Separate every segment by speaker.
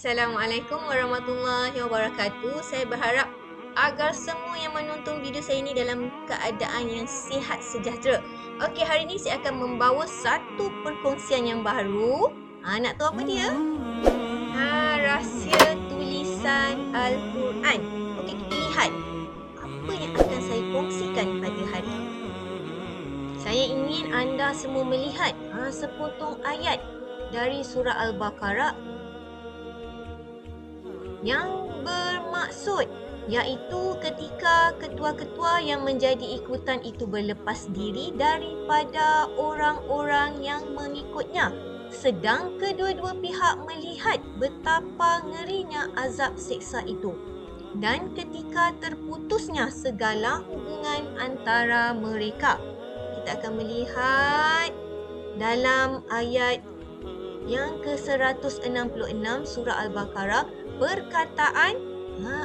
Speaker 1: Assalamualaikum warahmatullahi wabarakatuh. Saya berharap agar semua yang menonton video saya ini dalam keadaan yang sihat sejahtera. Okey, hari ini saya akan membawa satu perkongsian yang baru. Nak tahu apa dia? Rahsia tulisan Al-Quran. Okey, kita lihat apa yang akan saya kongsikan pada hari ini. Saya ingin anda semua melihat sepotong ayat dari surah Al-Baqarah yang bermaksud iaitu ketika ketua-ketua yang menjadi ikutan itu berlepas diri daripada orang-orang yang mengikutnya, sedang kedua-dua pihak melihat betapa ngerinya azab siksa itu, dan ketika terputusnya segala hubungan antara mereka. Kita akan melihat dalam ayat yang ke-166 surah Al-Baqarah perkataan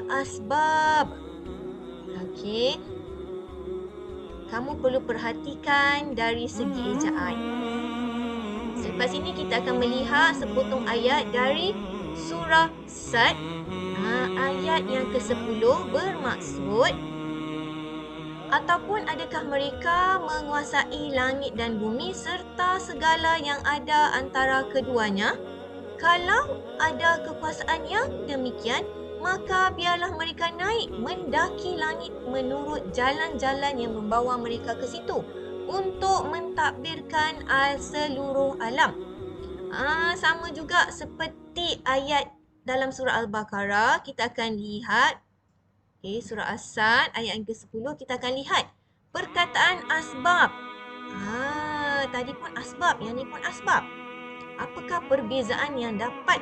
Speaker 1: asbab. Okey. Kamu perlu perhatikan dari segi ejaan. Selepas ini kita akan melihat sepotong ayat dari surah Sad. Ayat yang ke-10 bermaksud, ataupun adakah mereka menguasai langit dan bumi serta segala yang ada antara keduanya? Kalau ada kekuasaan yang demikian, maka biarlah mereka naik mendaki langit menurut jalan-jalan yang membawa mereka ke situ untuk mentadbirkan seluruh alam. Sama juga seperti ayat dalam surah Al-Baqarah, kita akan lihat surah As-Sad ayat yang ke-10, kita akan lihat perkataan asbab. Tadi pun asbab, yang ni pun asbab. Apakah perbezaan yang dapat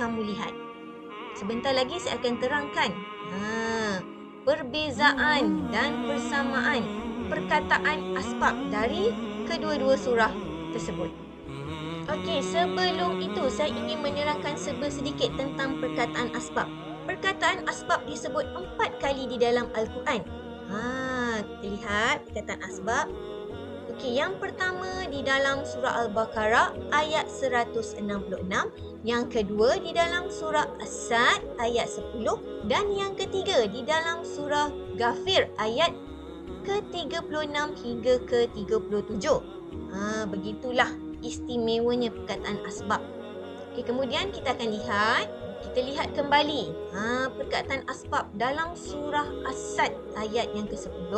Speaker 1: kamu lihat? Sebentar lagi saya akan terangkan perbezaan dan persamaan perkataan asbab dari kedua-dua surah tersebut. Okey, sebelum itu saya ingin menerangkan sedikit tentang perkataan asbab. Perkataan asbab disebut 4 kali di dalam Al-Quran. Kita lihat perkataan asbab. Okey, yang pertama di dalam surah Al-Baqarah ayat 166, yang kedua di dalam surah As-Sad ayat 10 dan yang ketiga di dalam surah Ghafir ayat ke-36 hingga ke-37. Begitulah istimewanya perkataan asbab. Okey, kemudian kita akan lihat kembali perkataan asbab dalam surah As-Sad ayat yang ke-10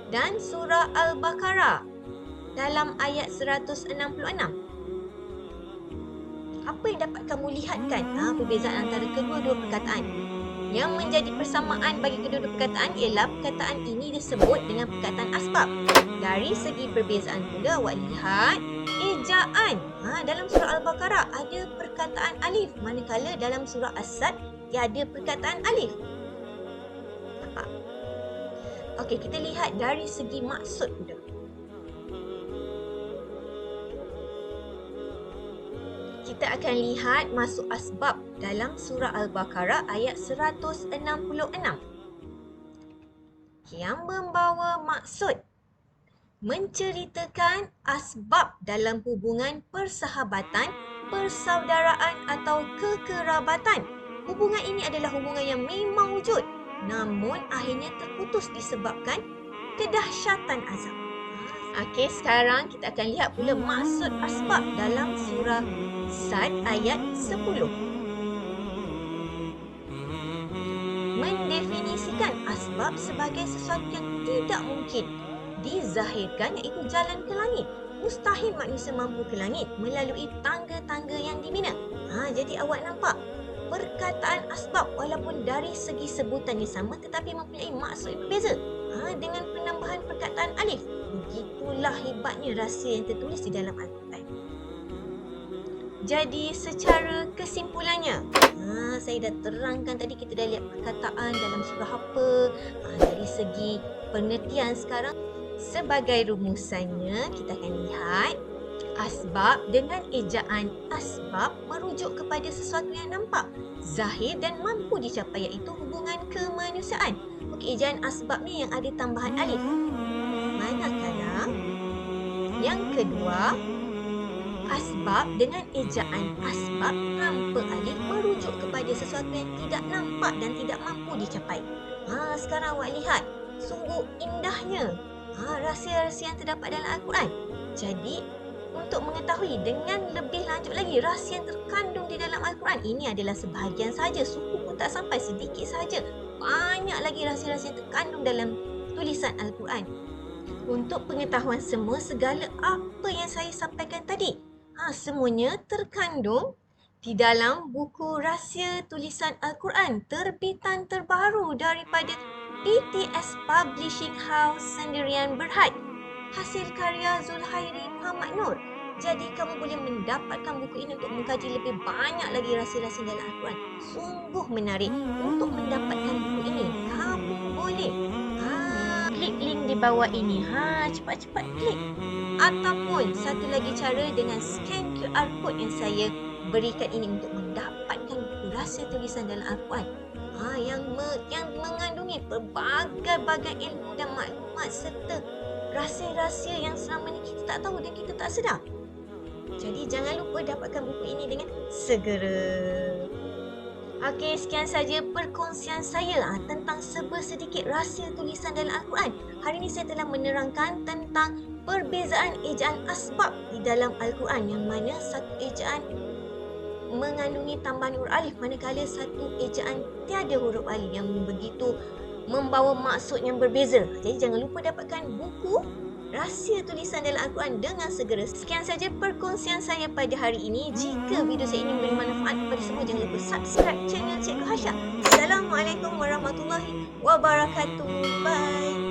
Speaker 1: dan surah Al-Baqarah dalam ayat 166. Apa yang dapat kamu lihatkan perbezaan antara kedua-dua perkataan? Yang menjadi persamaan bagi kedua-dua perkataan ialah perkataan ini disebut dengan perkataan asbab. Dari segi perbezaan pula, awak lihat ejaan. Dalam surah Al-Baqarah ada perkataan alif, manakala dalam surah As-Sad tiada perkataan alif. Nampak? Okey, kita lihat dari segi maksud pula. Kita akan lihat maksud asbab dalam surah Al-Baqarah ayat 166 yang membawa maksud menceritakan asbab dalam hubungan persahabatan, persaudaraan atau kekerabatan. Hubungan ini adalah hubungan yang memang wujud, namun akhirnya terputus disebabkan kedahsyatan azab. Okey, sekarang kita akan lihat pula maksud asbab dalam surah Sad ayat 10. Mendefinisikan asbab sebagai sesuatu yang tidak mungkin dizahirkan, iaitu jalan ke langit. Mustahil manusia mampu ke langit melalui tangga-tangga yang dibina. Jadi awak nampak perkataan asbab walaupun dari segi sebutan yang sama tetapi mempunyai maksud yang berbeza dengan penambahan perkataan alif. Begitulah hebatnya rahsia yang tertulis di dalam Al-Quran. Jadi secara kesimpulannya, saya dah terangkan tadi, kita dah lihat perkataan dalam surah apa. Dari segi pengertian sekarang, sebagai rumusannya kita akan lihat asbab dengan ejaan asbab merujuk kepada sesuatu yang nampak, zahir dan mampu dicapai, iaitu hubungan kemanusiaan. Okey, ejaan asbab ni yang ada tambahan alif. Manakala yang kedua Asbab dengan ejaan asbab tanpa alif merujuk kepada sesuatu yang tidak nampak dan tidak mampu dicapai. Sekarang awak lihat, sungguh indahnya rahsia-rahsia yang terdapat dalam Al-Quran. Jadi, untuk mengetahui dengan lebih lanjut lagi rahsia yang terkandung di dalam Al-Quran, ini adalah sebahagian saja, sungguh pun tak sampai, sedikit saja. Banyak lagi rahsia-rahsia yang terkandung dalam tulisan Al-Quran. Untuk pengetahuan semua segala apa yang saya sampaikan tadi, semuanya terkandung di dalam buku rahsia tulisan Al-Quran, terbitan terbaru daripada PTS Publishing House Sendirian Berhad, hasil karya Zulhairi Muhammad Nur. Jadi kamu boleh mendapatkan buku ini untuk mengkaji lebih banyak lagi rahsia-rahsia dalam Al-Quran. Sungguh menarik. Untuk mendapatkan buku ini, kamu boleh klik link di bawah ini. Cepat-cepat klik. Ataupun satu lagi cara dengan scan QR code yang saya berikan ini untuk mendapatkan buku rahsia tulisan dalam Al-Quran. Yang mengandungi pelbagai-bagai ilmu dan maklumat serta rahsia-rahsia yang selama ini kita tak tahu dan kita tak sedar. Jadi jangan lupa dapatkan buku ini dengan segera. Okey, sekian saja perkongsian saya tentang sedikit rahsia tulisan dalam Al-Quran. Hari ini saya telah menerangkan tentang perbezaan ejaan asbab di dalam Al-Quran, yang mana satu ejaan mengandungi tambahan huruf alif, manakala satu ejaan tiada huruf alif, yang begitu membawa maksud yang berbeza. Jadi jangan lupa dapatkan buku rahsia tulisan dalam Al-Quran dengan segera. Sekian saja perkongsian saya pada hari ini. Jika video saya ini memberi manfaat kepada semua, jangan lupa subscribe channel Cikgu Hasya. Assalamualaikum warahmatullahi wabarakatuh. Bye.